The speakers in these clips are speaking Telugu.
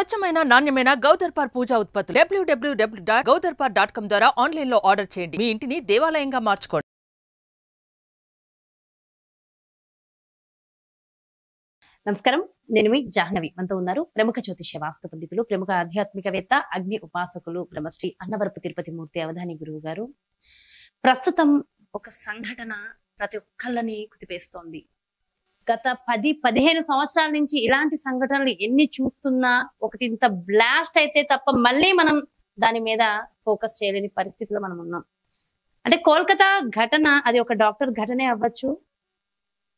స్వచ్ఛమైన నాణ్యమైన గౌదర్పార్ పూజా ఉత్పత్తులు www.gaudarpar.com ద్వారా ఆన్లైన్ లో ఆర్డర్ చేయండి. మీ ఇంటిని దేవాలయంగా మార్చుకోండి. నమస్కారం, నేను మీ జాహ్నవి. మనతో ఉన్నారు ప్రముఖ జ్యోతిష్య వాస్తు పండితులు, ప్రముఖ ఆధ్యాత్మికవేత్త, అగ్ని ఉపాసకులు బ్రహ్మశ్రీ అన్నవరపు తిరుపతి మూర్తి అవధాని గురువు గారు. ప్రస్తుతం ఒక సంఘటన ప్రతి ఒక్కళ్ళని కుదిపేస్తోంది. గత 10-15 సంవత్సరాల నుంచి ఇలాంటి సంఘటనలు ఎన్ని చూస్తున్నా ఒకటి ఇంత బ్లాస్ట్ అయితే తప్ప మళ్ళీ మనం దాని మీద ఫోకస్ చేయలేని పరిస్థితిలో మనం ఉన్నాం. అంటే కోల్కతా ఘటన, అది ఒక డాక్టర్ ఘటనే అవ్వచ్చు.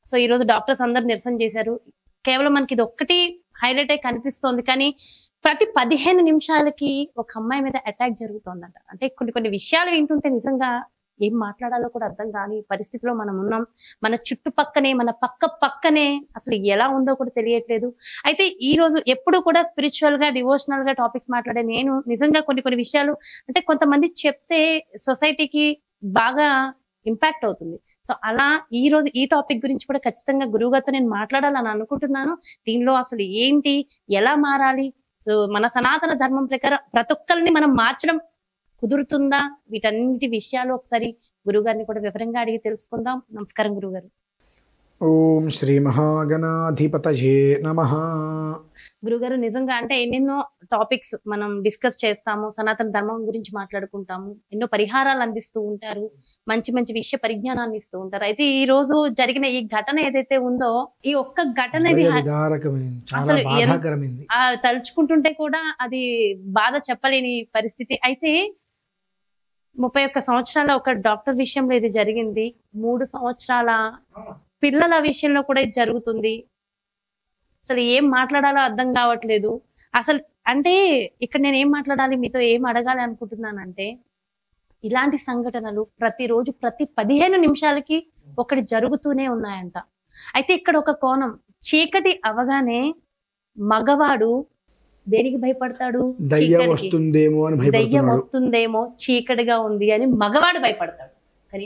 సో ఈ రోజు డాక్టర్స్ అందరు నిరసన చేశారు. కేవలం మనకి ఇది ఒక్కటి హైలైట్ అయి కనిపిస్తోంది, కానీ ప్రతి 15 నిమిషాలకి ఒక అమ్మాయి మీద అటాక్ జరుగుతోందంట. అంటే కొన్ని విషయాలు వింటుంటే నిజంగా ఏం మాట్లాడాలో కూడా అర్థం కాని పరిస్థితిలో మనం ఉన్నాం. మన చుట్టుపక్కనే, మన పక్కనే అసలు ఎలా ఉందో కూడా తెలియట్లేదు. అయితే ఈ రోజు ఎప్పుడు కూడా స్పిరిచువల్ గా, డివోషనల్ గా టాపిక్స్ మాట్లాడే నేను నిజంగా కొన్ని విషయాలు అంటే కొంతమంది చెప్తే సొసైటీకి బాగా ఇంపాక్ట్ అవుతుంది. సో అలా ఈ రోజు ఈ టాపిక్ గురించి కూడా ఖచ్చితంగా గురువుగారితో నేను మాట్లాడాలని అనుకుంటున్నాను. దీనిలో అసలు ఏంటి, ఎలా మారాలి, సో మన సనాతన ధర్మం ప్రకారం ప్రతి ఒక్కరిని మనం మార్చడం కుదురుతుందా, వీటన్నిటి విషయాలు ఒకసారి గురువుగారిని కూడా వివరంగా అడిగి తెలుసుకుందాం. నమస్కారం గురువుగారు. ఓం శ్రీ మహాగణాధిపతయే నమః. గురుగారు, నిజంగా అంటే ఎన్నెన్నో టాపిక్స్ మనం డిస్కస్ చేస్తాము, సనాతన ధర్మం గురించి మాట్లాడుకుంటాము, ఎన్నో పరిహారాలు అందిస్తూ ఉంటారు, మంచి విషయ పరిజ్ఞానాన్ని ఇస్తూ ఉంటారు. అయితే ఈ రోజు జరిగిన ఈ ఘటన ఏదైతే ఉందో, ఈ ఒక్క ఘటన అసలు తలుచుకుంటుంటే కూడా అది బాధ చెప్పలేని పరిస్థితి. అయితే 31 సంవత్సరాల ఒక డాక్టర్ విషయంలో ఇది జరిగింది. 3 సంవత్సరాల పిల్లల విషయంలో కూడా ఇది జరుగుతుంది. అసలు ఏం మాట్లాడాలో అర్థం కావట్లేదు. అసలు అంటే ఇక్కడ నేను ఏం మాట్లాడాలి, మీతో ఏం అడగాలి అనుకుంటున్నానంటే, ఇలాంటి సంఘటనలు ప్రతిరోజు ప్రతి 15 నిమిషాలకి ఒకటి జరుగుతూనే ఉన్నాయంట. అయితే ఇక్కడ ఒక కోణం, చీకటి అవగానే మగవాడు దేనికి భయపడతాడు? దయ్యం వస్తుందేమో, చీకటిగా ఉంది అని మగవాడు భయపడతాడు. కానీ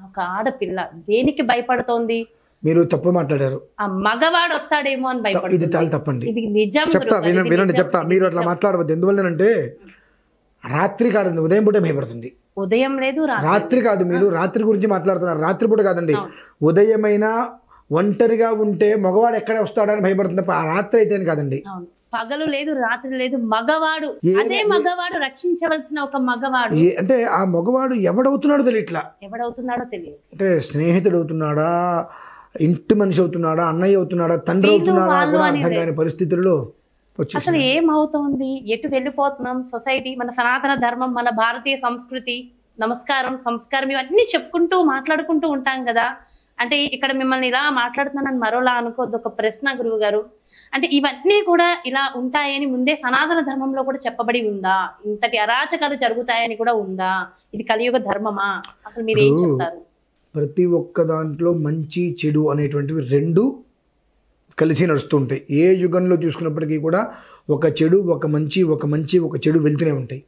ఒక ఆడపిల్ల దేనికి భయపడుతోంది? మీరు తప్పు మాట్లాడారు. ఆ మగవాడు వస్తాడేమో అని భయపడుతుంది. ఇది చాలా తప్పండి. ఇది నిజం. వినండి, చెప్తా. మీరు అట్లా మాట్లాడవద్దు. ఎందువల్లనంటే రాత్రి కాదండి, ఉదయం పూట భయపడుతుంది. ఉదయం లేదు, రాత్రి కాదు. మీరు రాత్రి గురించి మాట్లాడుతున్నారు. రాత్రి పూట కాదండి, ఉదయమైనా ఒంటరిగా ఉంటే మగవాడు ఎక్కడ వస్తాడని భయపడుతుంది. ఆ రాత్రి అయితే కాదండి. పగలు లేదు, రాత్రి లేదు, మగవాడు. అదే మగవాడు రక్షించవలసిన ఒక మగవాడు. అంటే ఆ మగవాడు ఎవడవుతున్నాడో తెలియట్లా. అంటే స్నేహితుడు అవుతున్నాడా, ఇంటి మనిషి అవుతున్నాడా, అన్నయ్య అవుతున్నాడా, తండ్రి అవుతున్నాడా అర్థం కాని పరిస్థితుల్లో అసలు ఏమవుతోంది, ఎటు వెళ్ళిపోతున్నాం? సొసైటీ, మన సనాతన ధర్మం, మన భారతీయ సంస్కృతి, సంస్కారం ఇవన్నీ చెప్పుకుంటూ మాట్లాడుకుంటూ ఉంటాం కదా. అంటే ఇక్కడ మిమ్మల్ని ఇలా మాట్లాడుతున్నానని మరోలా అనుకోద్దు. ఒక ప్రశ్న గురువు గారు, అంటే ఇవన్నీ కూడా ఇలా ఉంటాయని ముందే సనాతన ధర్మంలో కూడా చెప్పబడి ఉందా? ఇంతటి అరాచకాలు జరుగుతాయని కూడా ఉందా? ఇది కలియుగ ధర్మమా? అసలు మీరు ఏం చెప్తారు? ప్రతి ఒక్క దాంట్లో మంచి చెడు అనేటువంటివి రెండు కలిసి నడుస్తూ ఉంటాయి. ఏ యుగంలో చూసుకున్నప్పటికీ కూడా ఒక చెడు, ఒక మంచి, ఒక చెడు వెళ్తూనే ఉంటాయి.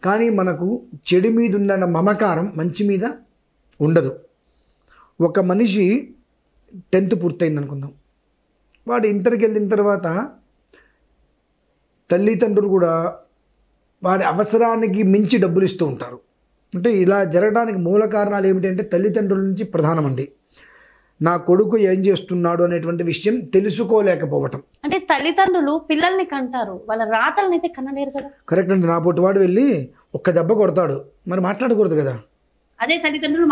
కానీ మనకు చెడు మీద ఉన్న మమకారం మంచి మీద ఉండదు. ఒక మనిషి 10th పూర్తయింది అనుకుందాం, వాడు ఇంటర్కి వెళ్ళిన తర్వాత తల్లిదండ్రులు కూడా వాడి అవసరానికి మించి డబ్బులు ఇస్తూ ఉంటారు. అంటే ఇలా జరగడానికి మూల కారణాలు ఏమిటంటే తల్లిదండ్రుల నుంచి ప్రధానమండి. నా కొడుకు ఏం చేస్తున్నాడు అనేటువంటి విషయం తెలుసుకోలేకపోవటం. అంటే తల్లిదండ్రులు పిల్లల్ని కంటారు, వాళ్ళ రాతల్ని అయితే కనలేరు కదా. కరెక్ట్ అండి. నా పొట్టివాడు వెళ్ళి ఒక్క దెబ్బ కొడతాడు, మరి మాట్లాడకూడదు కదా. అదే తల్లిదండ్రులు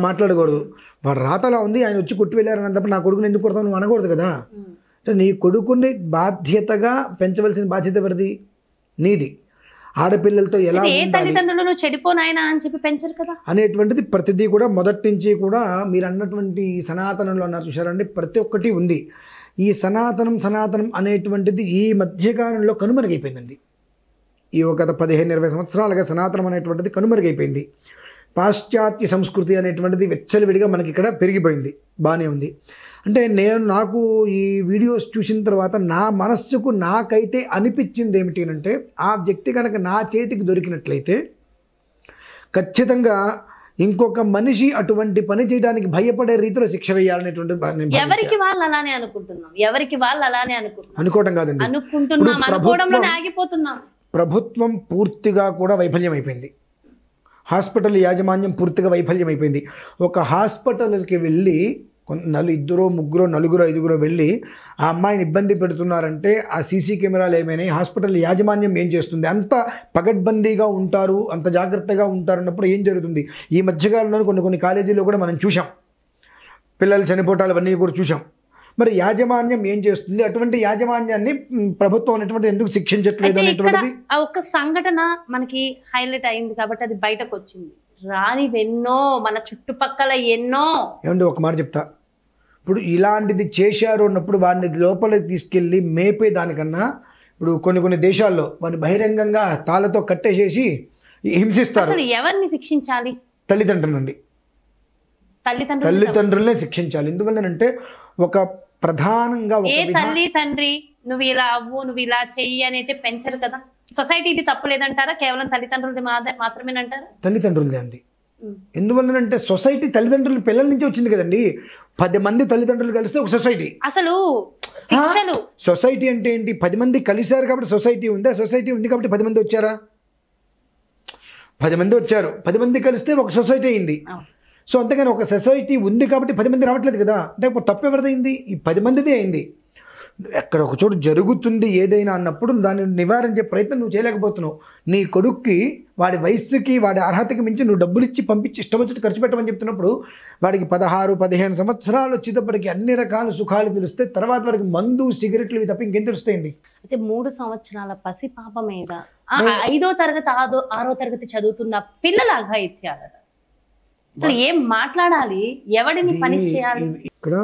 మాట్లాడకూడదు. వాడు రాతలా ఉంది, ఆయన వచ్చి కొట్టి వెళ్ళారని తప్ప నా కొడుకుని ఎందుకు కొడతావు నువ్వు అనకూడదు కదా. అంటే నీ కొడుకుని బాధ్యతగా పెంచవలసిన బాధ్యత ఎవరిది? నీది. ఆడపిల్లలతో ఎలా తల్లిదండ్రులు చెడిపోనాయన అని చెప్పి పెంచరు కదా అనేటువంటిది ప్రతిదీ కూడా మొదటి నుంచి కూడా మీరు అన్నటువంటి సనాతనంలో అన్నారు చూసారండి, ప్రతి ఒక్కటి ఉంది. ఈ సనాతనం అనేటువంటిది ఈ మధ్యకాలంలో కనుమరుగైపోయిందండి. ఈ గత 15-20 సంవత్సరాలుగా సనాతనం అనేటువంటిది కనుమరుగైపోయింది. పాశ్చాత్య సంస్కృతి అనేటువంటిది వెచ్చలివిడిగా మనకి ఇక్కడ పెరిగిపోయింది. బాగానే ఉంది. అంటే నాకు ఈ వీడియోస్ చూసిన తర్వాత నా మనస్సుకు నాకైతే అనిపించింది ఏమిటి అంటే, ఆ వ్యక్తి కనుక నా చేతికి దొరికినట్లయితే ఖచ్చితంగా ఇంకొక మనిషి అటువంటి పని చేయడానికి భయపడే రీతిలో శిక్ష వేయాలనేటువంటి ఎవరికి వాళ్ళు అలానే అనుకుంటున్నాం, ఎవరికి వాళ్ళు అలానే అనుకోవడం కాదండి, అనుకుంటున్నాం, అనుకోవడంలోనే ఆగిపోతున్నాం. ప్రభుత్వం పూర్తిగా కూడా వైఫల్యం అయిపోయింది. హాస్పిటల్ యాజమాన్యం పూర్తిగా వైఫల్యం అయిపోయింది. ఒక హాస్పిటల్కి వెళ్ళి ఇద్దరు ముగ్గురు నలుగురు ఐదుగురు వెళ్ళి ఆ అమ్మాయిని ఇబ్బంది పెడుతున్నారంటే ఆ సీసీ కెమెరాలు ఏమైనాయి, హాస్పిటల్ యాజమాన్యం ఏం చేస్తుంది, అంత పగడ్బందీగా ఉంటారు, అంత జాగ్రత్తగా ఉంటారు అన్నప్పుడు ఏం జరుగుతుంది? ఈ మధ్యకాలంలో కొన్ని కాలేజీల్లో కూడా మనం చూసాం, పిల్లలు చనిపోవటాలు అవన్నీ కూడా చూసాం. మరి యాజమాన్యం ఏం చేస్తుంది? అటువంటి యాజమాన్యాన్ని ప్రభుత్వం అనేటువంటి ఎందుకు శిక్షించట్లేదు అనేటువంటిది ఒక సంఘటన మనకి హైలైట్ అయింది కాబట్టి అది బయటకు వచ్చింది. రానివెన్నో మన చుట్టుపక్కల ఎన్నో. ఏమండి ఒక మాట చెప్తా, ఇప్పుడు ఇలాంటిది చేశారు అన్నప్పుడు వాడిని లోపలికి తీసుకెళ్ళి మేపే దానికన్నా ఇప్పుడు కొన్ని దేశాల్లో వాడిని బహిరంగంగా తాళ్ళతో కట్టేసేసి హింసిస్తారు. అసలు ఎవరిని శిక్షించాలి? తల్లిదండ్రులండి, తల్లిదండ్రులనే శిక్షించాలి. ఎందువల్లనంటే ఒక ప్రధానంగా ఏ తల్లి తండ్రి నువ్వు ఇలా అవ్వు, నువ్వు ఇలా చెయ్యి అని అయితే పెంచరు కదా. సొసైటీ ఇది తప్పు లేదంటారా? కేవలం తల్లిదండ్రులది మాత్రమేనంటారా? తల్లిదండ్రులదే అండి. ఎందువల్లనంటే సొసైటీ తల్లిదండ్రుల పిల్లల నుంచి వచ్చింది కదండి. 10 మంది తల్లిదండ్రులు కలిస్తే ఒక సొసైటీ. అసలు శిక్షలు సొసైటీ అంటే ఏంటి? 10 మంది కలిశారు కాబట్టి సొసైటీ ఉందా? సొసైటీ ఉంది కాబట్టి 10 మంది వచ్చారా? 10 మంది వచ్చారు, 10 మంది కలిస్తే ఒక సొసైటీ అయింది. సో అంతేగాని ఒక సొసైటీ ఉంది కాబట్టి 10 మంది రావట్లేదు కదా. అంటే ఇప్పుడు తప్పు ఎవరిదైంది? ఈ 10 మందిదే అయింది. ఎక్కడ ఒక చోటు జరుగుతుంది ఏదైనా అన్నప్పుడు దాన్ని నివారించే ప్రయత్నం నువ్వు చేయలేకపోతున్నావు. నీ కొడుక్కి వాడి వయస్సుకి వాడి అర్హతకి మించి నువ్వు డబ్బులు ఇచ్చి పంపించి ఇష్టం వచ్చినట్టు ఖర్చు పెట్టమని చెప్తున్నప్పుడు వాడికి 16-15 సంవత్సరాలు వచ్చేటప్పటికి అన్ని రకాల సుఖాలు తెలిస్తే తర్వాత వాడికి మందు సిగరెట్లు ఇవి తప్ప ఇంకేం తెలుస్తాయండి. అయితే 3 సంవత్సరాల పసి పాప మీద 5వ తరగతి 6వ తరగతి చదువుతున్న పిల్లల అఘాయిత్యాలట. అసలు ఏం మాట్లాడాలి? ఎవడిని పనిష్ చేయాలి? ఇక్కడ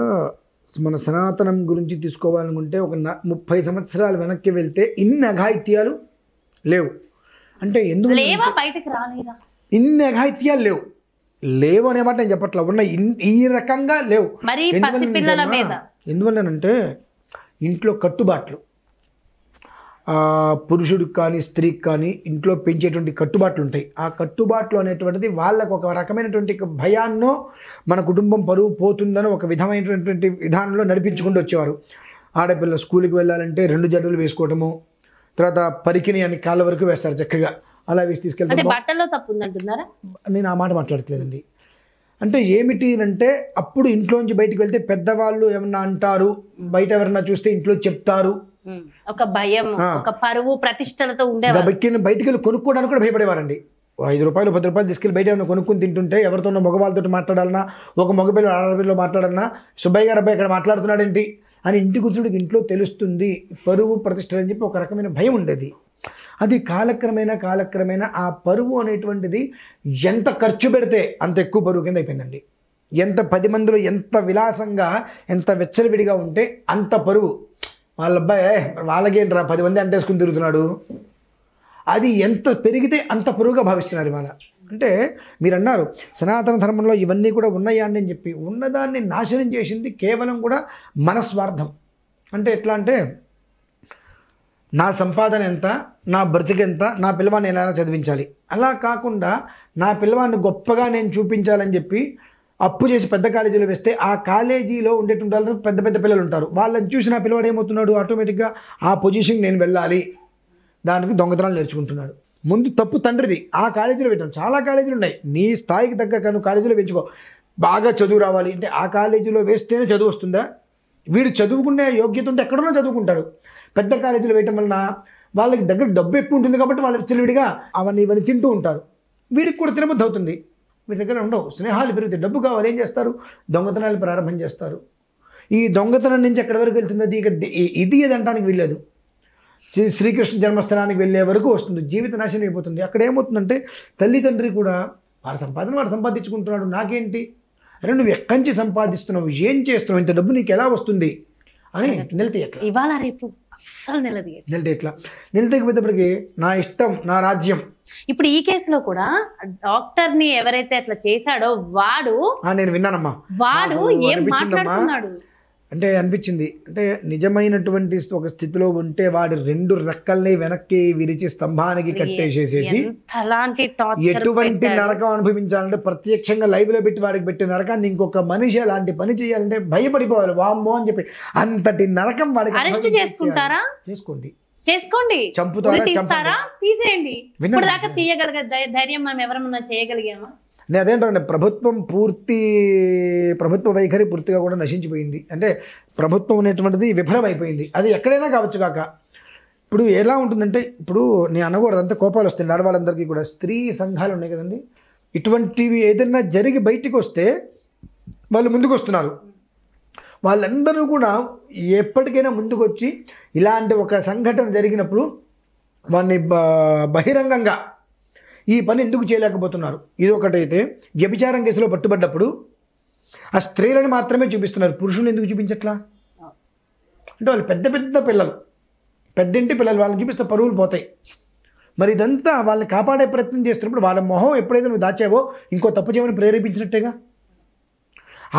మన సనాతనం గురించి తీసుకోవాలనుకుంటే ఒక 30 సంవత్సరాలు వెనక్కి వెళ్తే ఇన్ని అఘాయిత్యాలు లేవు. అంటే ఎందుకు లేవా? బయటకు రాలేదా? ఇన్ని అఘాయిత్యాలు లేవు అనే మాట నేను చెప్పట్లా, ఉన్న ఈ రకంగా లేవు. మరి పసిపిల్లల మీద ఎందువల్లనంటే ఇంట్లో కట్టుబాట్లు, పురుషుడికి కానీ స్త్రీకి కానీ ఇంట్లో పెంచేటువంటి కట్టుబాట్లు ఉంటాయి. ఆ కట్టుబాట్లు అనేటువంటిది వాళ్ళకు ఒక రకమైనటువంటి భయాన్నో మన కుటుంబం పరువు పోతుందనో ఒక విధమైనటువంటి విధానంలో నడిపించుకుంటూ వచ్చేవారు. ఆడపిల్ల స్కూల్కి వెళ్ళాలంటే 2 జడలు వేసుకోవటము, తర్వాత పరికిని అని కాళ్ళ వరకు వేస్తారు చక్కగా, అలా వేసి తీసుకెళ్తారు. బట్టల్లో తప్పు ఉందంటున్నారా? నేను ఆ మాట మాట్లాడట్లేదండి. అంటే ఏమిటి అంటే అప్పుడు ఇంట్లోంచి బయటకు వెళ్తే పెద్దవాళ్ళు ఏమన్నా అంటారు, బయట ఎవరన్నా చూస్తే ఇంట్లో చెప్తారు, ఒక భయం, ఒక పరువు ప్రతిష్టలతో ఉండేవారు. బయటికి వెళ్ళి కొనుక్కోవడానికి కూడా భయపడేవారండి. 5 రూపాయలు 10 రూపాయలు తీసుకెళ్ళి బయట ఏమైనా కొనుక్కుని తింటుంటే ఎవరితోనో మగవాళ్ళతో మాట్లాడాలన్నా, ఒక మగపిల్ల ఆడపిల్లతో మాట్లాడాలన్నా సుబ్బయ్య గారు అబ్బాయి ఇక్కడ మాట్లాడుతున్నాడేంటి అని ఇంటి కూర్చుడికి ఇంట్లో తెలుస్తుంది, పరువు ప్రతిష్టలు అని చెప్పి ఒక రకమైన భయం ఉండేది. అది కాలక్రమేణా ఆ పరువు అనేటువంటిది ఎంత ఖర్చు పెడితే అంత ఎక్కువ పరువు కింద అయిపోయిందండి. ఎంత 10 మందిలో ఎంత విలాసంగా ఎంత వెచ్చలవిడిగా ఉంటే అంత పరువు. వాళ్ళ అబ్బాయి వాళ్ళకేంట్రా 10 మంది అంటేసుకుని తిరుగుతున్నాడు, అది ఎంత పెరిగితే అంత పరువుగా భావిస్తున్నారు ఇవాళ. అంటే మీరు అన్నారు సనాతన ధర్మంలో ఇవన్నీ కూడా ఉన్నాయా అని చెప్పి, ఉన్నదాన్ని నాశనం చేసింది కేవలం కూడా మన స్వార్థం. అంటే ఎట్లా అంటే నా సంపాదన ఎంత, నా బ్రతికెంత, నా పిల్లవాడిని ఎలా చదివించాలి, అలా కాకుండా నా పిల్లవాడిని గొప్పగా నేను చూపించాలని చెప్పి అప్పు చేసి పెద్ద కాలేజీలో వేస్తే ఆ కాలేజీలో ఉండేటువంటి వాళ్ళు పెద్ద పెద్ద పిల్లలు ఉంటారు, వాళ్ళని చూసి నా పిల్లవాడు ఏమవుతున్నాడు, ఆటోమేటిక్గా ఆ పొజిషన్కి నేను వెళ్ళాలి, దానికి దొంగతనాలు నేర్చుకుంటున్నాడు. ముందు తప్పు తండ్రిది. ఆ కాలేజీలో పెట్టాను, చాలా కాలేజీలు ఉన్నాయి, నీ స్థాయికి తగ్గ నువ్వు కాలేజీలో పెంచుకో, బాగా చదువు రావాలి అంటే ఆ కాలేజీలో వేస్తేనే చదువు వస్తుందా? వీడు చదువుకునే యోగ్యత ఉంటే ఎక్కడన్నా చదువుకుంటాడు. పెద్ద కాలేజీలో వేయటం వలన వాళ్ళకి దగ్గర డబ్బు ఎక్కువ ఉంటుంది కాబట్టి వాళ్ళు విచ్చలవిడిగా అవన్నీ ఇవన్నీ తింటూ ఉంటారు. వీడికి కూడా తినబుద్ధి అవుతుంది, వీడి దగ్గర ఉండవు, స్నేహాలు పెరుగుతాయి, డబ్బు కావాలి, ఏం చేస్తారు, దొంగతనాలు ప్రారంభం చేస్తారు. ఈ దొంగతనం నుంచి ఎక్కడి వరకు వెళ్తుంది? ఇక ఇది ఏదంటానికి వీల్లేదు. శ్రీకృష్ణ జన్మస్థానానికి వెళ్ళే వరకు వస్తుంది, జీవిత నాశనం అయిపోతుంది. అక్కడ ఏమవుతుందంటే తల్లిదండ్రి కూడా వాడి సంపాదన వాడు సంపాదించుకుంటున్నాడు, నాకేంటి, అరే నువ్వు ఎక్కడి నుంచి సంపాదిస్తున్నావు, ఏం చేస్తున్నావు, ఇంత డబ్బు నీకు ఎలా వస్తుంది అని నిలతీయట్లా. ఇవాళ రేపు అస్సలు నిలతీయట్లా. నిలతీయకపోయేటప్పటికి నా ఇష్టం, నా రాజ్యం. ఇప్పుడు ఈ కేసులో కూడా డాక్టర్ ని ఎవరైతే అట్లా చేశాడో వాడు, నేను విన్నానమ్మా, వాడు ఏం మాట్లాడుతున్నాడు, అంటే అనిపించింది, అంటే నిజమైనటువంటి ఒక స్థితిలో ఉంటే వాడి 2 రెక్కల్ని వెనక్కి విరిచి స్తంభానికి కట్టేసేసేసి అలాంటి టార్చర్ ఎటువంటి నరకం అనుభవించాలంటే ప్రత్యక్షంగా లైవ్ లో పెట్టి వాడికి పెట్టే నరకాన్ని ఇంకొక మనిషి అలాంటి పని చేయాలంటే భయపడిపోవాలి, వామ్మో అని చెప్పి. అంతటి నరకం వాడికి అరెస్ట్ చేసుకుంటారా? చేసుకోండి. చంపుతారా? తీస్తారా? తీసేయండి. ఇప్పుడు దాకా తీయగలిగే ధైర్యం మనం ఎవరన్నా చేయగలిగామా? నేను అదేంటంటే ప్రభుత్వ వైఖరి పూర్తిగా కూడా నశించిపోయింది. అంటే ప్రభుత్వం అనేటువంటిది విఫలమైపోయింది. అది ఎక్కడైనా కావచ్చు కాక. ఇప్పుడు ఎలా ఉంటుందంటే, ఇప్పుడు నేను అనకూడదు, అంతే కోపాలు వస్తాయి ఆడవాళ్ళందరికీ కూడా. స్త్రీ సంఘాలు ఉన్నాయి కదండి, ఇటువంటివి ఏదైనా జరిగి బయటికి వస్తే వాళ్ళు ముందుకు వస్తున్నారు. వాళ్ళందరూ కూడా ఎప్పటికైనా ముందుకు వచ్చి ఇలాంటి ఒక సంఘటన జరిగినప్పుడు వాడిని బహిరంగంగా ఈ పని ఎందుకు చేయలేకపోతున్నారు. ఇది ఒకటైతే, వ్యభిచారం కేసులో పట్టుబడ్డప్పుడు ఆ స్త్రీలను మాత్రమే చూపిస్తున్నారు, పురుషులు ఎందుకు చూపించట్లా? అంటే వాళ్ళు పెద్ద పెద్ద పిల్లలు, పెద్దింటి పిల్లలు, వాళ్ళని చూపిస్తే పరువులు పోతాయి. మరి ఇదంతా వాళ్ళని కాపాడే ప్రయత్నం చేస్తున్నప్పుడు వాళ్ళ మొహం ఎప్పుడైతే నువ్వు దాచావో ఇంకో తప్పు చేయమని ప్రేరేపించినట్టేగా.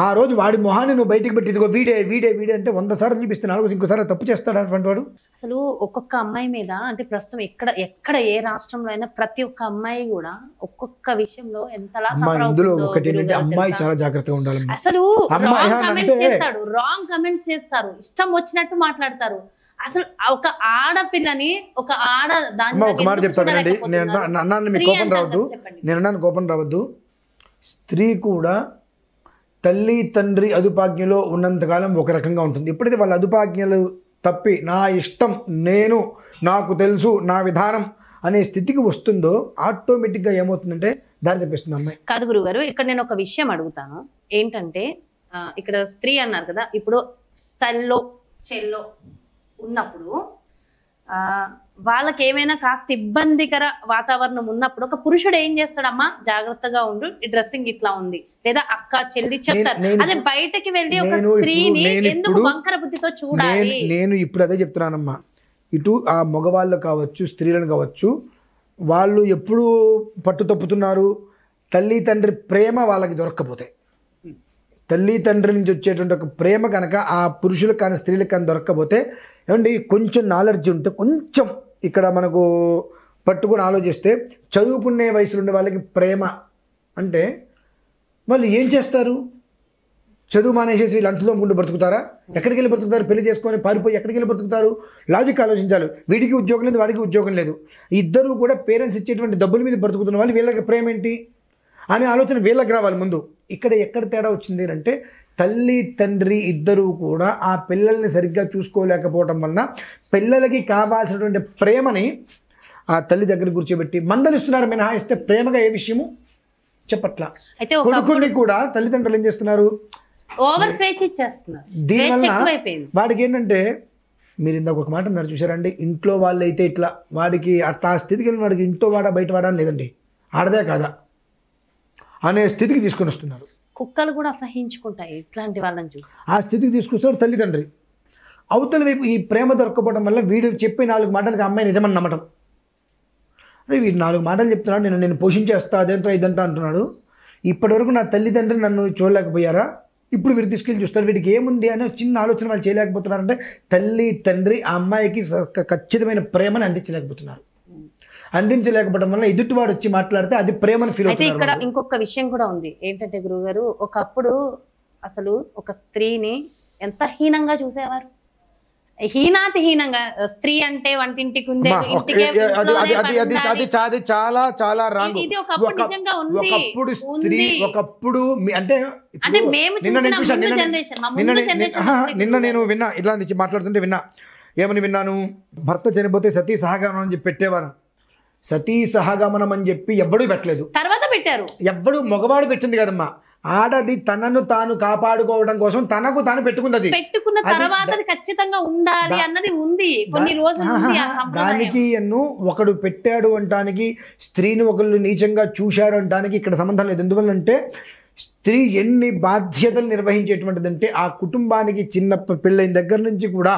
ఆ రోజు వాడి మొహాన్ని నువ్వు బయటికి పెట్టి ఇదిగో వీడే వీడే వీడే అంటే 100 సార్లు చూపిస్తే 4 ఇంకోసారి తప్పు చేస్తాడు అటువంటి వాడు. అసలు ఒక్కొక్క అమ్మాయి మీద, అంటే ప్రస్తుతం ఎక్కడ ఏ రాష్ట్రంలో అయినా ప్రతి ఒక్క అమ్మాయి కూడా ఒక్కొక్క విషయంలో ఎంతలా ఇందులో ఒకటి ఏంటంటే అమ్మాయి చాలా జాగ్రత్తగా ఉండాలి. అసలు రాంగ్ కమెంట్స్ చేస్తారు, ఇష్టం వచ్చినట్టు మాట్లాడతారు. అసలు ఒక ఆడపిల్లని ఒక ఒక మాట చెప్తానండి, నేను కోపం రావద్దు. స్త్రీ కూడా తల్లి తండ్రి అదుపాజ్ఞలో ఉన్నంతకాలం ఒక రకంగా ఉంటుంది. ఎప్పుడైతే వాళ్ళ అదుపాజ్ఞలు తప్పి నా ఇష్టం, నేను, నాకు తెలుసు, నా విధానం అనే స్థితికి వస్తుందో ఆటోమేటిక్గా ఏమవుతుందంటే దారి తప్పిస్తుంది అమ్మాయి. కాదు గురుగారు, ఇక్కడ నేను ఒక విషయం అడుగుతాను. ఏంటంటే ఇక్కడ స్త్రీ అన్నారు కదా, ఇప్పుడు తల్లో చెల్లో ఉన్నప్పుడు వాళ్ళకి ఏమైనా కాస్త ఇబ్బందికర వాతావరణం ఉన్నప్పుడు ఒక పురుషుడు ఏం చేస్తాడమ్మా, జాగ్రత్తగా ఉండు, ఈ డ్రెస్సింగ్ ఇట్లా ఉంది, లేదా అక్క చెల్లి చెప్తారు. అదే బయటకి వెళ్ళి ఒక స్త్రీని ఎందుకు వంకర బుద్ధితో చూడాలి? నేను ఇప్పుడు అదే చెప్తున్నానమ్మా. ఇటు ఆ మగవాళ్ళు కావచ్చు, స్త్రీలను కావచ్చు, వాళ్ళు ఎప్పుడు పట్టు తప్పుతున్నారు, తల్లి తండ్రి ప్రేమ వాళ్ళకి దొరక్కపోతే, తల్లి తండ్రి నుంచి వచ్చేటువంటి ఒక ప్రేమ కనుక ఆ పురుషులకు కానీ స్త్రీలకు కానీ దొరక్కపోతే, ఏమండి కొంచెం నాలెడ్జ్ ఉంటే, కొంచెం ఇక్కడ మనకు పట్టుకుని ఆలోచిస్తే, చదువుకునే వయసులో ఉండే వాళ్ళకి ప్రేమ అంటే వాళ్ళు ఏం చేస్తారు? చదువు మానేసేసి వీళ్ళు అంటులో ముందు బ్రతుకుతారా? ఎక్కడికి వెళ్ళి బ్రతుకుతారు? పెళ్లి చేసుకొని పారిపోయి ఎక్కడికి వెళ్ళి బ్రతుకుతారు? లాజిక్ ఆలోచించాలి. వీడికి ఉద్యోగం లేదు, వాడికి ఉద్యోగం లేదు, ఇద్దరు కూడా పేరెంట్స్ ఇచ్చేటువంటి డబ్బుల మీద బ్రతుకుతున్న వాళ్ళు, వీళ్ళకి ప్రేమ ఏంటి అనే ఆలోచన వీళ్ళకి రావాలి ముందు. ఇక్కడ ఎక్కడ తేడా వచ్చింది అంటే, తల్లి తండ్రి ఇద్దరూ కూడా ఆ పిల్లల్ని సరిగ్గా చూసుకోలేకపోవటం వలన పిల్లలకి కావాల్సినటువంటి ప్రేమని ఆ తల్లి దగ్గర కూర్చోబెట్టి మందలిస్తున్నారు మినహాయిస్తే ప్రేమగా ఏ విషయము చెప్పట్లా. అయితే కొడుకుని కూడా తల్లిదండ్రులు ఏం చేస్తున్నారు, ఓవర్ స్వేచ్ఛ ఇచ్చేస్తున్నారు. దీనివల్ల వాడికి ఏంటంటే, మీరు ఇందాక ఒక మాట అన్నారు చూసారండి, ఇంట్లో వాళ్ళు అయితే ఇట్లా, వాడికి అట్లా స్థితికి వెళ్ళిన వాడికి ఇంట్లో వాడా బయట వాడా లేదండి, ఆడదే కాదా అనే స్థితికి తీసుకొని వస్తున్నారు. కుక్కలు కూడా అసహించుకుంటాయి ఇట్లాంటి వాళ్ళని చూసి. ఆ స్థితికి తీసుకొస్తారు తల్లిదండ్రి. అవతల వైపు ఈ ప్రేమ దొరకపోవడం వల్ల వీడు చెప్పే 4 మాటలకి అమ్మాయి నిజమని నమ్మటం. అరే వీడు 4 మాటలు చెప్తున్నాడు, నేను పోషించేస్తా, అదేంటో ఇదంతా అంటున్నాడు, ఇప్పటివరకు నా తల్లిదండ్రి నన్ను చూడలేకపోయారా, ఇప్పుడు వీడు తీసుకెళ్ళి చూస్తారు, వీడికి ఏముంది అనే చిన్న ఆలోచన వాళ్ళు చేయలేకపోతున్నారంటే తల్లి తండ్రి ఆ అమ్మాయికి ఖచ్చితమైన ప్రేమను అందించలేకపోతున్నారు. అందించలేకపోవడం వల్ల ఎదుటివాడు వచ్చి మాట్లాడితే అది ప్రేమను ఫీల్ అవుతుంది. అయితే ఇక్కడ ఇంకొక విషయం కూడా ఉంది. ఏంటంటే గురువుగారు, ఒకప్పుడు అసలు ఒక స్త్రీని ఎంత హీనంగా చూసేవారు, హీనంగా. స్త్రీ అంటే వంటింటికి ఉంది, అది చాలా చాలా రాంగ్. ఇది ఒకప్పుడు నిజంగా ఉంది. ఒకప్పుడు స్త్రీ, ఒకప్పుడు అంటే మేము నిన్న నేను విన్నా, ఇట్లాంటి మాట్లాడుతుంటే విన్నా. ఏమని విన్నాను, భర్త చనిపోతే సతీ సహగమనం అని చెప్పి పెట్టేవారు. సతీ సహగమనం అని చెప్పి ఎవ్వడూ పెట్టలేదు, తర్వాత పెట్టారు. ఎవ్వడు మగవాడు పెట్టింది కదమ్మా, ఆడది తనను తాను కాపాడుకోవడం కోసం తనకు తాను పెట్టుకున్నది. పెట్టుకున్న తర్వాత ఖచ్చితంగా ఉండాలి అన్నది ఉంది, కొన్ని రోజులు దానికి ఒకడు పెట్టాడు అంటానికి, స్త్రీని ఒకళ్ళు నీచంగా చూశారు అంటానికి ఇక్కడ సంబంధం లేదు. ఎందువల్లంటే స్త్రీ ఎన్ని బాధ్యతలు నిర్వహించేటువంటిదంటే, ఆ కుటుంబానికి చిన్న పిల్లైన దగ్గర నుంచి కూడా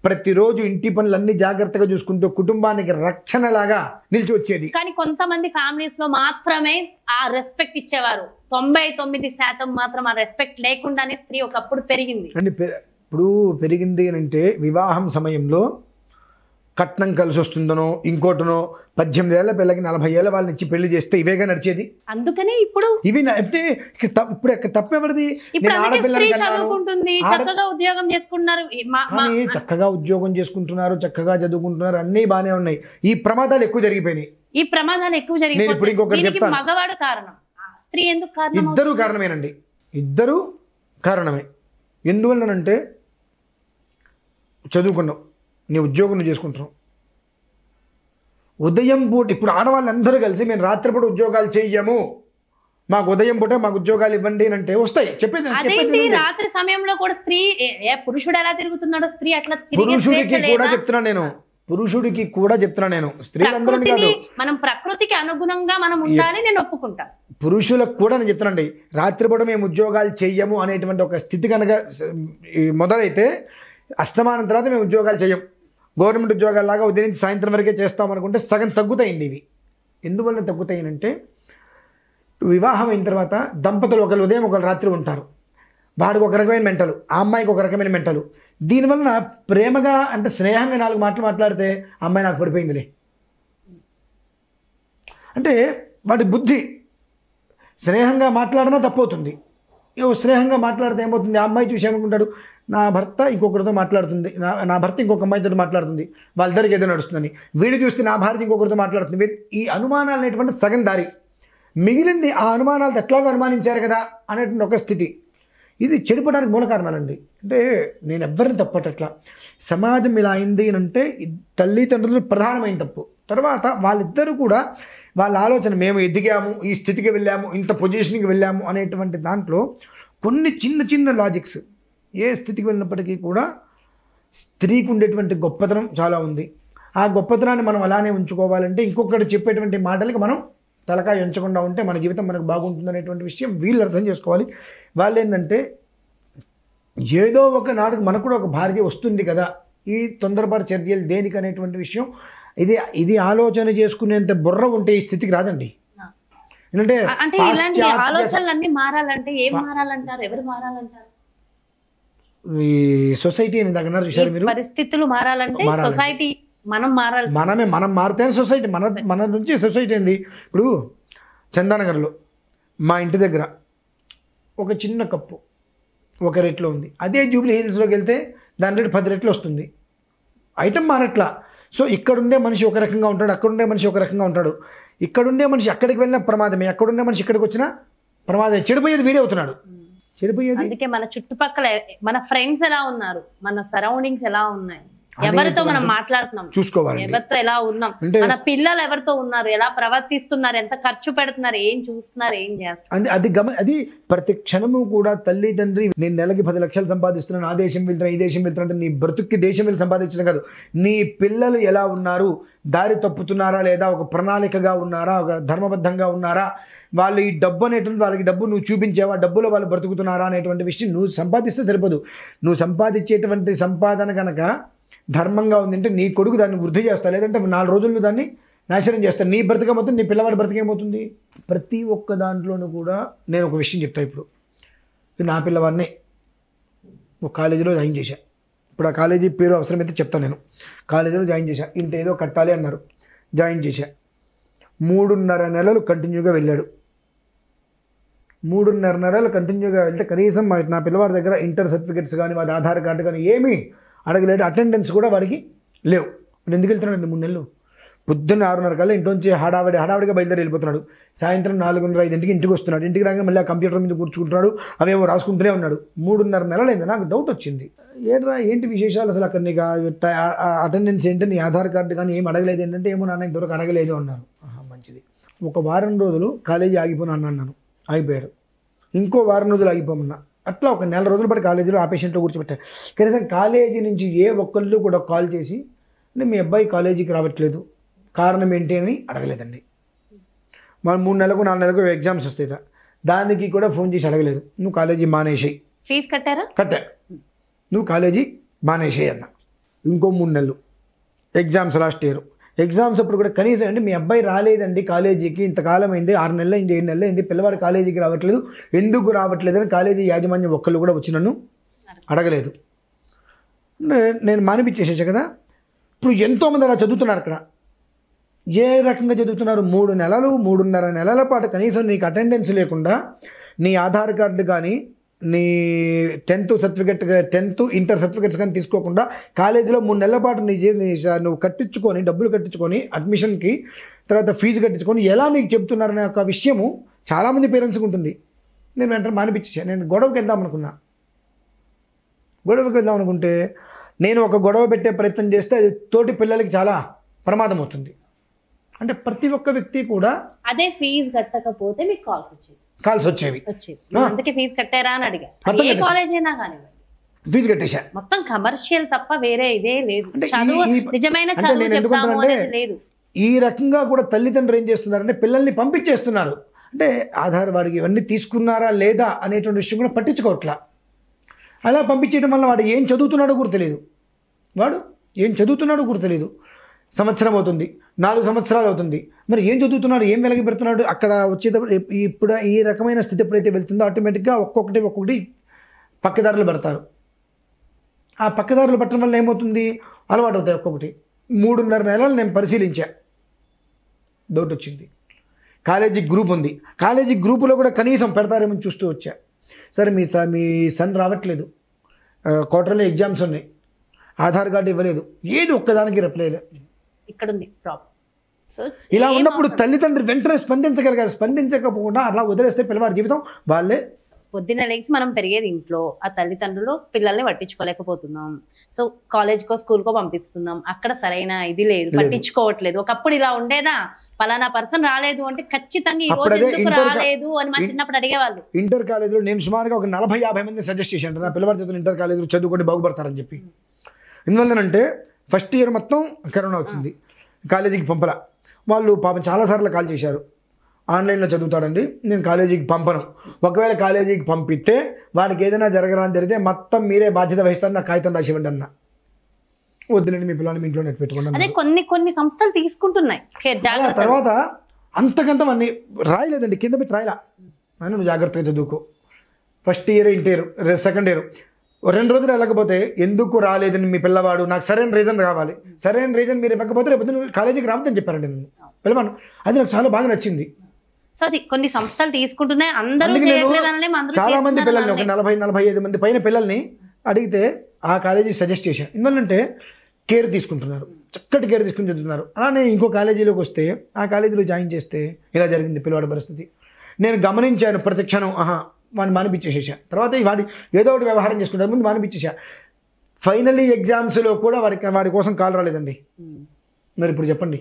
ప్రతిరోజు ఇంటి పనులన్నీ జాగ్రత్తగా చూసుకుంటూ కుటుంబానికి రక్షణలాగా నిలిచి వచ్చేది. కానీ కొంతమంది ఫ్యామిలీస్ లో మాత్రమే ఆ రెస్పెక్ట్ ఇచ్చేవారు, 99% మాత్రం ఆ రెస్పెక్ట్ లేకుండానే స్త్రీ ఒకప్పుడు పెరిగింది. ఇప్పుడు పెరిగింది అని అంటే వివాహం సమయంలో కట్నం కలిసి వస్తుందనో ఇంకోటనో 18 ఏళ్ల పిల్లకి 40 ఏళ్ళ వాళ్ళని ఇచ్చి పెళ్లి చేస్తే ఇవేగా నడిచేది. అందుకనే ఇప్పుడు అంటే ఇప్పుడు తప్పెవరిది? ఇప్పుడు అందుకే స్త్రీ చదువుకుంటుంది, చక్కగా ఉద్యోగం చేసుకుంటున్నారు, చక్కగా ఉద్యోగం చేసుకుంటున్నారు, చక్కగా చదువుకుంటున్నారు, అన్నీ బాగానే ఉన్నాయి. ఈ ప్రమాదాలు ఎక్కువ జరిగిపోయినాయి. ఈ ప్రమాదాలు ఎక్కువ జరిగిపోయి మగవాడు కారణం, స్త్రీ ఎందుకు కారణం? ఇద్దరు కారణమేనండి, ఇద్దరు కారణమే. ఎందువల్లనంటే చదువుకున్నావు, నీ ఉద్యోగం నువ్వు చేసుకుంటున్నావు. ఉదయం పూట ఇప్పుడు ఆడవాళ్ళందరూ కలిసి మేము రాత్రిపూట ఉద్యోగాలు చెయ్యము, మాకు ఉదయం పూట మాకు ఉద్యోగాలు ఇవ్వండి అంటే వస్తాయి. చెప్పేది రాత్రి సమయంలో కూడా స్త్రీ పురుషుడు ఎలా తిరుగుతున్నాడో స్త్రీ అట్లా పురుషుడికి కూడా చెప్తున్నా నేను, పురుషుడికి కూడా చెప్తున్నా నేను. స్త్రీలందరినీ కాదు, మనం ప్రకృతికి అనుగుణంగా మనం ఉండాలి, నేను ఒప్పుకుంటా. పురుషులకు కూడా నేను చెప్తున్నాండి, రాత్రిపూట మేము ఉద్యోగాలు చెయ్యము అనేటువంటి ఒక స్థితి కనుక మొదలైతే అస్తమానం తర్వాత మేము ఉద్యోగాలు చెయ్యం, గవర్నమెంట్ ఉద్యోగాల్లాగా ఉదయం నుంచి సాయంత్రం వరకే చేస్తామనుకుంటే సగం తగ్గుతాయండి ఇవి. ఎందువల్ల తగ్గుతాయనంటే వివాహం అయిన తర్వాత దంపతులు ఒకరు ఉదయం ఒకరు రాత్రి ఉంటారు, వాడికి ఒక రకమైన మెంటలు, ఆ అమ్మాయికి ఒక రకమైన మెంటలు. దీనివలన ప్రేమగా అంటే స్నేహంగా 4 మాటలు మాట్లాడితే అమ్మాయి నాకు పడిపోయిందిలే అంటే వాడి బుద్ధి స్నేహంగా మాట్లాడినా తప్పవుతుంది. స్నేహంగా మాట్లాడితే ఏమవుతుంది, ఆ అమ్మాయి చూసి ఏమనుకుంటాడు, నా భర్త ఇంకొకరితో మాట్లాడుతుంది, నా భర్త ఇంకొక అమ్మాయితో మాట్లాడుతుంది, వాళ్ళిద్దరికి ఏదో నడుస్తుందని. వీడు చూస్తే నా భార్య ఇంకొకరితో మాట్లాడుతుంది. ఈ అనుమానాలు అనేటువంటి సగం దారి, మిగిలింది ఆ అనుమానాలతో ఎట్లాగో అనుమానించారు కదా అనేటువంటి ఒక స్థితి. ఇది చెడిపోవడానికి మూల కారణాలండి. అంటే నేను ఎవరిని తప్పట్లా, సమాజం ఇలా అయింది అంటే తల్లిదండ్రులు ప్రధానమైన తప్పు. తర్వాత వాళ్ళిద్దరూ కూడా వాళ్ళ ఆలోచన, మేము ఎదిగాము, ఈ స్థితికి వెళ్ళాము, ఇంత పొజిషన్కి వెళ్ళాము అనేటువంటి దాంట్లో కొన్ని చిన్న చిన్న లాజిక్స్, ఏ స్థితికి వెళ్ళినప్పటికీ కూడా స్త్రీకి ఉండేటువంటి గొప్పతనం చాలా ఉంది. ఆ గొప్పతనాన్ని మనం అలానే ఉంచుకోవాలంటే ఇంకొకటి చెప్పేటువంటి మాటలకి మనం తలకాయ ఉంచకుండా ఉంటే మన జీవితం మనకు బాగుంటుంది అనేటువంటి విషయం వీళ్ళు అర్థం చేసుకోవాలి. వాళ్ళు ఏంటంటే ఏదో ఒక నాడుకు మనకు కూడా ఒక భార్య వస్తుంది కదా, ఈ తొందరపాటు చర్యలు దేనికి అనేటువంటి విషయం ఇది ఆలోచన చేసుకునేంత బుర్ర ఉంటే ఈ స్థితికి రాదండి. అంటే ఇలాంటి ఆలోచనలన్నీ మారాలంటే ఏం మారాలంటారు, ఎవరు మారాలంటారు? ఈ సొసైటీ అని దగ్గర చూసారు మీరు, పరిస్థితులు మారాలంటే సొసైటీ మనం మారాలి, మనం మారితేనే సొసైటీ, మన నుంచి సొసైటీ ఏంది. ఇప్పుడు చందానగర్లో మా ఇంటి దగ్గర ఒక చిన్న కప్పు ఒక రేట్లో ఉంది, అదే జూబ్లీ హిల్స్లోకి వెళ్తే దాని రేటు 10 రెట్లు వస్తుంది. ఐటమ్ మారట్లా. సో ఇక్కడుండే మనిషి ఒక రకంగా ఉంటాడు, అక్కడుండే మనిషి ఒక రకంగా ఉంటాడు. ఇక్కడుండే మనిషి అక్కడికి వెళ్ళిన ప్రమాదమే, అక్కడుండే మనిషి ఇక్కడికి వచ్చినా ప్రమాదమే. చెడిపోయేది వీడే అవుతున్నాడు, చెడిపోయేది. అందుకే మన చుట్టుపక్కల మన ఫ్రెండ్స్ ఎలా ఉన్నారు, మన సరౌండింగ్స్ ఎలా ఉన్నాయి, ఎవరితో మనం మాట్లాడుతున్నాం చూసుకోవాలి, ఎవరితో ఎలా ఉన్నాం, మన పిల్లలు ఎవరితో ఉన్నారు, ఎలా ప్రవర్తిస్తున్నారు, ఎంత ఖర్చు పెడుతున్నారు, ఏం చూస్తున్నారు, ఏం చేస్తున్నారు. అది ప్రతి క్షణము కూడా తల్లిదండ్రి, నేను నెలకి 10 లక్షలు సంపాదిస్తున్నాను, ఆ దేశం వెళ్తున్నా, ఈ దేశం వెళ్తున్నా అంటే నీ బ్రతుక్కి దేశం వెళ్ళి సంపాదించడం కాదు, నీ పిల్లలు ఎలా ఉన్నారు, దారి తప్పుతున్నారా లేదా, ఒక ప్రణాళికగా ఉన్నారా, ఒక ధర్మబద్ధంగా ఉన్నారా, వాళ్ళు ఈ డబ్బు అనేటువంటి వాళ్ళకి డబ్బు నువ్వు చూపించావా, డబ్బులో వాళ్ళు బ్రతుకుతున్నారా అనేటువంటి విషయం నువ్వు సంపాదిస్తే సరిపోదు. నువ్వు సంపాదించేటువంటి సంపాదన కనుక ధర్మంగా ఉందంటే నీ కొడుకు దాన్ని వృద్ధి చేస్తా, లేదంటే 4 రోజుల్లో దాన్ని నాశనం చేస్తాను. నీ బ్రతికేమవుతుంది, నీ పిల్లవాడి బ్రతికేమవుతుంది. ప్రతి ఒక్క దాంట్లోనూ కూడా నేను ఒక విషయం చెప్తాను. ఇప్పుడు నా పిల్లవాడిని ఒక కాలేజీలో జాయిన్ చేశాను. ఇప్పుడు ఆ కాలేజీ పేరు అవసరమైతే చెప్తాను. నేను కాలేజీలో జాయిన్ చేశాను, ఇంత ఏదో కట్టాలి అన్నారు, జాయిన్ చేశా. 3.5 నెలలు కంటిన్యూగా వెళ్ళాడు. 3.5 నెలలు కంటిన్యూగా వెళ్తే కనీసం నా పిల్లవాడి దగ్గర ఇంటర్ సర్టిఫికెట్స్ కానీ వాడి ఆధార్ కార్డు కానీ ఏమీ అడగలేడు, అటెండెన్స్ కూడా వాడికి లేవు. ఇప్పుడు ఎందుకు వెళ్తున్నాడు 3 నెలలు? పొద్దున్న 6:30 కల్లా ఇంట్లోంచి హడావిడిగా బయలుదేరి వెళ్ళిపోతున్నాడు. సాయంత్రం 4:30-5 ఇంటికి వస్తున్నాడు. ఇంటికి రాగానే మళ్ళీ ఆ కంప్యూటర్ మీద కూర్చుంటున్నాడు, అవేమో రాసుకుంటూనే ఉన్నాడు. 3.5 నెలలు అయింది. నాకు డౌట్ వచ్చింది, ఏంటి విశేషాలు అసలు అక్కడ నీకు అటెండెన్స్ ఏంటి, నీ ఆధార్ కార్డు కానీ ఏం అడగలేదు ఏంటంటే, ఏమో నాన్న ఇంతవరకు అడగలేదు అన్నారు. మంచిది, ఒక వారం రోజులు కాలేజీ ఆగిపోను అన్నాను, ఆగిపోయాడు. ఇంకో వారం రోజులు ఆగిపోమన్నా, అట్లా ఒక 4 రోజుల పాటు కాలేజీలో ఆ పేషెంట్లో కూర్చోబెట్టారు. కనీసం కాలేజీ నుంచి ఏ ఒక్కళ్ళు కూడా కాల్ చేసి అంటే మీ అబ్బాయి కాలేజీకి రావట్లేదు కారణం ఏంటి అని అడగలేదండి. మనం 3 నెలలకు 4 నెలలకు ఎగ్జామ్స్ వస్తాయి, దానికి కూడా ఫోన్ చేసి అడగలేదు. నువ్వు కాలేజీ మానేసేయి, ఫీజు కట్టారా? కట్టా, నువ్వు కాలేజీ మానేసేయి అన్న. ఇంకో 3 నెలలు ఎగ్జామ్స్, లాస్ట్ ఇయర్ ఎగ్జామ్స్ అప్పుడు కూడా కనీసం అంటే మీ అబ్బాయి రాలేదండి కాలేజీకి, ఇంతకాలం అయింది, 6 నెలలు అయింది, 7 నెలలు అయింది, పిల్లవాడు కాలేజీకి రావట్లేదు, ఎందుకు రావట్లేదు అని కాలేజీ యాజమాన్యం ఒక్కళ్ళు కూడా వచ్చి నన్ను అడగలేదు. నేను మానిపించేసేసా కదా. ఇప్పుడు ఎంతోమంది అలా చదువుతున్నారు అక్కడ. ఏ రకంగా చదువుతున్నారు? 3 నెలలు 3.5 నెలల పాటు కనీసం నీకు అటెండెన్స్ లేకుండా నీ ఆధార్ కార్డు కానీ నీ 10th certificate 10th inter certificates కానీ తీసుకోకుండా కాలేజీలో 3 నెలల పాటు నువ్వు కట్టించుకొని డబ్బులు కట్టించుకొని అడ్మిషన్కి తర్వాత ఫీజు కట్టించుకొని ఎలా నీకు చెప్తున్నారనే ఒక విషయము చాలామంది పేరెంట్స్కి ఉంటుంది. నేను వెంటనే మానిపించేసాను. నేను గొడవకి వెళ్దాం అనుకుంటే నేను ఒక గొడవ పెట్టే ప్రయత్నం చేస్తే అది తోటి పిల్లలకి చాలా ప్రమాదం అవుతుంది. అంటే ప్రతి ఒక్క వ్యక్తి కూడా అదే ఫీజు కట్టకపోతే మీకు కాల్స్ వచ్చేవి. అందుకే ఫీజు కట్టారా అని అడిగా. ఏ కాలేజ్ అయినా కానివ్వండి, ఫీజు కట్టేశా. మొత్తం కమర్షియల్ తప్ప వేరే ఇదే లేదు. అంటే చదువు నిజమైన చదువు చెప్తాము అనేది లేదు. ఈ రకంగా కూడా తల్లిదండ్రులు ఏం చేస్తున్నారంటే పిల్లల్ని పంపించేస్తున్నారు. అంటే ఆధార్ వాడికి ఇవన్నీ తీసుకున్నారా లేదా అనేటువంటి విషయం కూడా పట్టించుకోవట్లా. అలా పంపించేయడం వల్ల వాడు ఏం చదువుతున్నాడో కూడా తెలియదు. సంవత్సరం అవుతుంది, 4 సంవత్సరాలు అవుతుంది. మరి ఏం చదువుతున్నాడు, ఏం వెలగి పెడుతున్నాడు? అక్కడ వచ్చేటప్పుడు ఇప్పుడు ఈ రకమైన స్థితి ఎప్పుడైతే వెళ్తుందో ఆటోమేటిక్గా ఒక్కొక్కటి పక్కదారులు పెడతారు. ఆ పక్కదారులు పెట్టడం వల్ల ఏమవుతుంది? అలవాటు అవుతాయి ఒక్కొక్కటి. 3.5 నెలలు నేను పరిశీలించా. డౌట్ వచ్చింది. కాలేజీ గ్రూప్ ఉంది. కాలేజీ గ్రూపులో కూడా కనీసం పెడతారేమో చూస్తూ వచ్చా. సరే మీ సన్ రావట్లేదు, క్వార్టర్లీ ఎగ్జామ్స్ ఉన్నాయి, ఆధార్ కార్డు ఇవ్వలేదు, ఏది ఒక్కదానికి రిప్లై లేదు. ఇక్కడ ఉంది ప్రాబ్లం. సో ఇలా ఉన్నప్పుడు తల్లిదండ్రులు వెంటనే స్పందించగలిగారు. స్పందించకపోకుండా అలా వదిలేస్తే పిల్లవాడి జీవితం వాళ్ళే. పొద్దున్న లేచి మనం పెరిగేది ఇంట్లో. ఆ తల్లిదండ్రులు పిల్లల్ని పట్టించుకోలేకపోతున్నాం. సో కాలేజ్కో స్కూల్కో పంపిస్తున్నాం, అక్కడ సరైన ఇది లేదు, పట్టించుకోవట్లేదు. ఒకప్పుడు ఇలా ఉండేదా, పలానా పర్సన్ రాలేదు అంటే ఖచ్చితంగా ఈ రోజు ఎందుకు రాలేదు అని మా చిన్నప్పుడు అడిగేవాళ్ళు. ఇంటర్ కాలేజీలో నేను సుమారుగా ఒక 40-50 మంది సజెస్ట్ చేశాను నా పిల్లవాడి చదువు ఇంటర్ కాలేజీలో చదువుకొని బాగుపడతారని చెప్పి. ఎందువల్లనంటే ఫస్ట్ ఇయర్ మొత్తం కరోనా వచ్చింది, కాలేజీకి పంపలా. వాళ్ళు పాపం చాలాసార్లు కాల్ చేశారు, ఆన్లైన్లో చదువుతాడండి, నేను కాలేజీకి పంపను. ఒకవేళ కాలేజీకి పంపిస్తే వాడికి ఏదైనా జరగరాని జరిగితే మొత్తం మీరే బాధ్యత వహిస్తారు, నాకు కాగితం రాసి ఇవ్వండి అన్న. వద్దులేండి మీ పిల్లల్ని మీ ఇంట్లో నెట్ పెట్టుకోండి. అదే కొన్ని సంస్థలు తీసుకుంటున్నాయి తర్వాత అంతకంత అన్ని రాయలేదండి, కింద పెట్టి రాయలా. నువ్వు జాగ్రత్తగా చదువుకో. First year inter second year 2 రోజులు వెళ్ళకపోతే ఎందుకు రాలేదని మీ పిల్లవాడు, నాకు సరైన రీజన్ కావాలి, సరైన రీజన్ మీరు ఇవ్వకపోతే రేపు కాలేజీకి రావద్దని చెప్పారండి నేను పిల్లవాడు. అది నాకు చాలా బాగా నచ్చింది. సో అది కొన్ని సంస్థలు తీసుకుంటున్నాయి, అందరూ చాలా మంది పిల్లల్ని ఒక 40-45 మంది పైన పిల్లల్ని అడిగితే ఆ కాలేజీ సజెస్ట్ చేశాను. ఎందుకంటే కేర్ తీసుకుంటున్నారు, చక్కటి కేర్ తీసుకుని చదువుతున్నారు. అలానే ఇంకో కాలేజీలోకి వస్తే ఆ కాలేజీలో జాయిన్ చేస్తే ఇలా జరిగింది పిల్లవాడి పరిస్థితి. నేను గమనించాను ప్రతి క్షణం. వాడిని మానిపించేసేసా. తర్వాత వాడి ఏదో ఒకటి వ్యవహారం చేసుకుంటారు, ముందు మానిపించేసా. ఫైనల్లీ ఎగ్జామ్స్లో కూడా వాడి కోసం కాల్ రాలేదండి. మరి ఇప్పుడు చెప్పండి,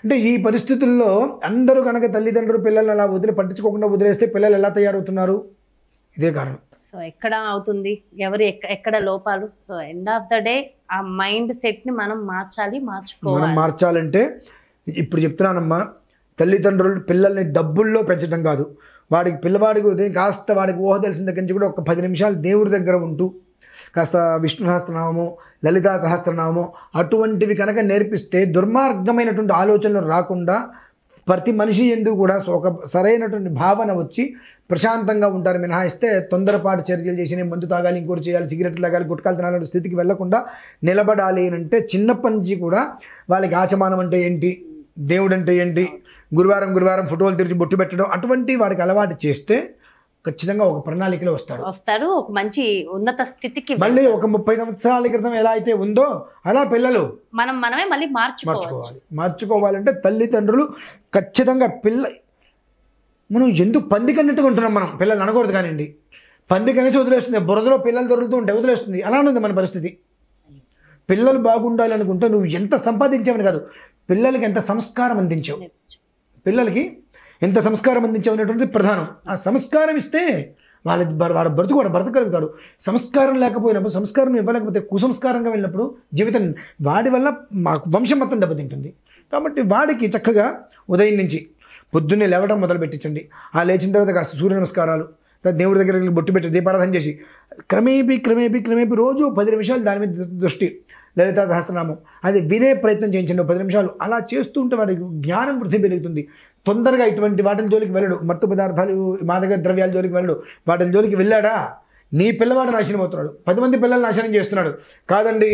అంటే ఈ పరిస్థితుల్లో అందరూ కనుక తల్లిదండ్రులు పిల్లల్ని అలా పట్టించుకోకుండా వదిలేస్తే పిల్లలు ఎలా తయారవుతున్నారు? ఇదే కారణం. సో ఎక్కడ అవుతుంది, ఎవరు ఎక్కడ లోపాలు? So end of the day ఆ మైండ్ సెట్ని మనం మార్చుకోవాలి. మనం మార్చాలంటే ఇప్పుడు చెప్తున్నానమ్మా, తల్లిదండ్రులు పిల్లల్ని డబ్బుల్లో పెంచడం కాదు, పిల్లవాడికి ఉదయం కాస్త వాడికి ఊహ తెలిసిన దగ్గర నుంచి కూడా ఒక 10 నిమిషాలు దేవుడి దగ్గర ఉంటూ కాస్త విష్ణు సహస్రనామమో లలితా సహస్రనామమో అటువంటివి కనుక నేర్పిస్తే దుర్మార్గమైనటువంటి ఆలోచనలు రాకుండా ప్రతి మనిషి ఎందుకు కూడా ఒక సరైనటువంటి భావన వచ్చి ప్రశాంతంగా ఉంటారు. మినహాయిస్తే తొందరపాటు చర్యలు చేసి మందు తాగాలి, ఇంకోటి చేయాలి, సిగరెట్లు తాగాలి, గుట్కాలు తినాలనే స్థితికి వెళ్లకుండా నిలబడాలి అంటే చిన్నప్పటి నుంచి కూడా వాళ్ళకి ఆచమానం అంటే ఏంటి, దేవుడు అంటే ఏంటి, గురువారం ఫోటోలు తెరిచి బొట్టు పెట్టడం అటువంటి వాడికి అలవాటు చేస్తే ఖచ్చితంగా ఒక ప్రణాళికలో వస్తాడు, ఒక మంచి ఉన్నత స్థితికి. మళ్ళీ ఒక 30 సంవత్సరాల క్రితం ఎలా అయితే ఉందో అలా పిల్లలు మనమే మళ్ళీ మార్చుకోవాలంటే తల్లిదండ్రులు ఖచ్చితంగా మనం ఎందుకు పందికన్నట్టుగా ఉంటున్నాం, మనం పిల్లలు అనకూడదు కానివ్వండి. పందికనేసి వదిలేస్తుంది, బురదలో పిల్లలు దొరుకుతూ ఉంటే వదిలేస్తుంది. అలా ఉంది మన పరిస్థితి. పిల్లలు బాగుండాలి అనుకుంటే నువ్వు ఎంత సంపాదించావని కాదు, పిల్లలకి ఎంత సంస్కారం అందించావు, పిల్లలకి ఎంత సంస్కారం అందించావు అనేటువంటిది ప్రధానం. ఆ సంస్కారం ఇస్తే వాడు బ్రతకగలుగుతాడు. సంస్కారం లేకపోయినప్పుడు, సంస్కారం ఇవ్వలేకపోతే, కుసంస్కారంగా వెళ్ళినప్పుడు జీవితం వాడి వల్ల మా వంశం మొత్తం దెబ్బతింటుంది. కాబట్టి వాడికి చక్కగా ఉదయం నుంచి పొద్దున్నే లేవడం మొదలు పెట్టించండి. ఆ లేచిన తర్వాత కాస్త సూర్య నమస్కారాలు, దేవుడి దగ్గర బొట్టు పెట్టి దీపారాధన చేసి క్రమేపీ రోజు 10 నిమిషాలు దాని మీద దృష్టి, లలితా సహస్రనామం అది వినే ప్రయత్నం చేయించండి 10 నిమిషాలు. అలా చేస్తూ ఉంటే వాడికి జ్ఞానం వృద్ధి పెరుగుతుంది. తొందరగా ఇటువంటి వాటిల జోలికి వెళ్ళడు, మత్తు పదార్థాలు మాదక ద్రవ్యాల జోలికి వెళ్ళడు. వాటిల జోలికి వెళ్ళాడా నీ పిల్లవాడు నాశనం అవుతున్నాడు, 10 మంది పిల్లలు నాశనం చేస్తున్నాడు. కాదండి,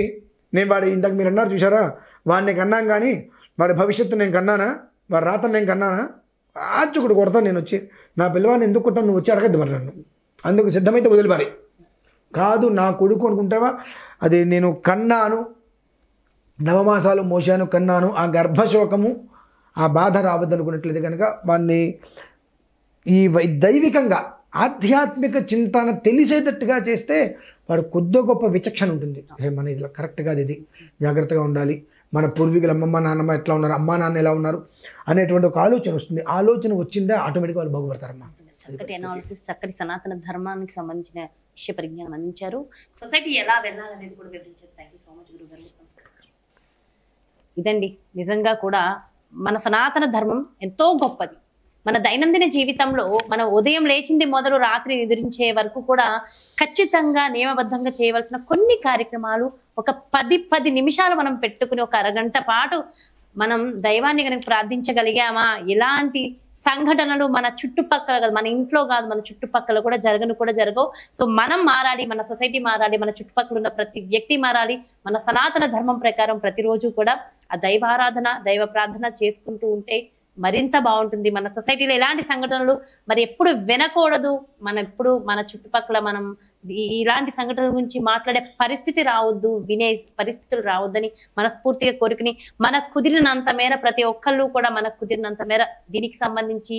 నేను వాడి ఇందాక మీరు అన్నారు చూసారా, వాడిని కన్నాను కానీ వాడి భవిష్యత్తు నేను కన్నానా, వాడి రాతను నేను కన్నానా, ఆచుకుడు కొడతాను నేను వచ్చి. నా పిల్లవాడిని ఎందుకు కొట్టాను, నువ్వు వచ్చి అడగద్దు మరి నన్ను, అందుకు సిద్ధమైతే వదిలిపారి. కాదు నా కొడుకు అనుకుంటావా, అది నేను కన్నాను, 9 మాసాలు మోసాను, కన్నాను, ఆ గర్భశోకము ఆ బాధ రావద్దనుకున్నట్లయితే కనుక వాడిని ఈ దైవికంగా ఆధ్యాత్మిక చింతన తెలిసేటట్టుగా చేస్తే వాడు కొద్దో గొప్ప విచక్షణ ఉంటుంది. మన ఇది కరెక్ట్గా ఇది జాగ్రత్తగా ఉండాలి, మన పూర్వీకులు అమ్మమ్మ నాన్నమ్మ ఎట్లా ఉన్నారు, అమ్మా నాన్న ఎలా ఉన్నారు అనేటువంటి ఒక ఆలోచన వస్తుంది. ఆలోచన వచ్చిందే ఆటోమేటిక్గా వాళ్ళు బాగుపడతారమ్మా. చక్కటి అనాలిసిస్, చక్కటి సనాతన ధర్మానికి సంబంధించిన విషయ పరిజ్ఞానం అందించారు. సొసైటీ ఎలా వెళ్ళాలనేది కూడా వివరించారు. థ్యాంక్ యూ సో మచ్ గురుగారు. ఇదండి, నిజంగా కూడా మన సనాతన ధర్మం ఎంతో గొప్పది. మన దైనందిన జీవితంలో మనం ఉదయం లేచింది మొదలు రాత్రి నిద్రించే వరకు కూడా ఖచ్చితంగా నియమబద్ధంగా చేయవలసిన కొన్ని కార్యక్రమాలు ఒక 10 నిమిషాలు మనం పెట్టుకుని ఒక అరగంట పాటు మనం దైవాన్ని కనుక ప్రార్థించగలిగామా, ఎలాంటి సంఘటనలు మన చుట్టుపక్కల కాదు, మన ఇంట్లో కాదు, మన చుట్టుపక్కల కూడా జరగవు. సో మనం మారాలి, మన సొసైటీ మారాలి, మన చుట్టుపక్కల ఉన్న ప్రతి వ్యక్తి మారాలి. మన సనాతన ధర్మం ప్రకారం ప్రతిరోజు కూడా ఆ దైవారాధన, దైవ ప్రార్థన చేసుకుంటూ ఉంటే మరింత బాగుంటుంది. మన సొసైటీలో ఎలాంటి సంఘటనలు మరి ఎప్పుడు వినకూడదు, మన చుట్టుపక్కల మనం ఇలాంటి సంఘటనల గురించి మాట్లాడే పరిస్థితి రావద్దు, వినే పరిస్థితులు రావద్దని మనస్ఫూర్తిగా కోరుకుని, మనకు కుదిరినంత మేర ప్రతి ఒక్కళ్ళు కూడా మనకు కుదిరినంత మేర దీనికి సంబంధించి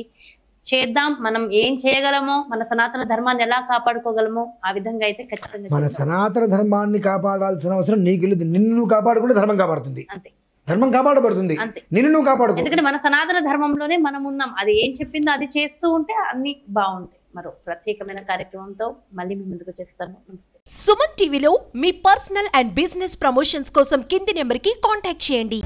చేద్దాం. మనం ఏం చేయగలమో, మన సనాతన ధర్మాన్ని ఎలా కాపాడుకోగలమో ఆ విధంగా అయితే ఖచ్చితంగా మన సనాతన ధర్మాన్ని కాపాడాల్సిన అవసరం నీకు లేదు. నిన్ను నువ్వు కాపాడుకుంటే ధర్మం కాపాడుతుంది, అంతే, ధర్మం కాపాడబడుతుంది, నిన్ను నువ్వు కాపాడుకో. ఎందుకంటే మన సనాతన ధర్మంలోనే మనం ఉన్నాం. అది ఏం చెప్పిందో అది చేస్తూ ఉంటే అన్ని బాగుంటాయి. మరో ప్రత్యేకమైన కార్యక్రమంతో మళ్ళీ మీ ముందుకు చేస్తాను. నమస్తే. సుమన్ టీవీలో మీ పర్సనల్ అండ్ బిజినెస్ ప్రమోషన్స్ కోసం కింది నెంబర్కి కాంటాక్ట్ చేయండి.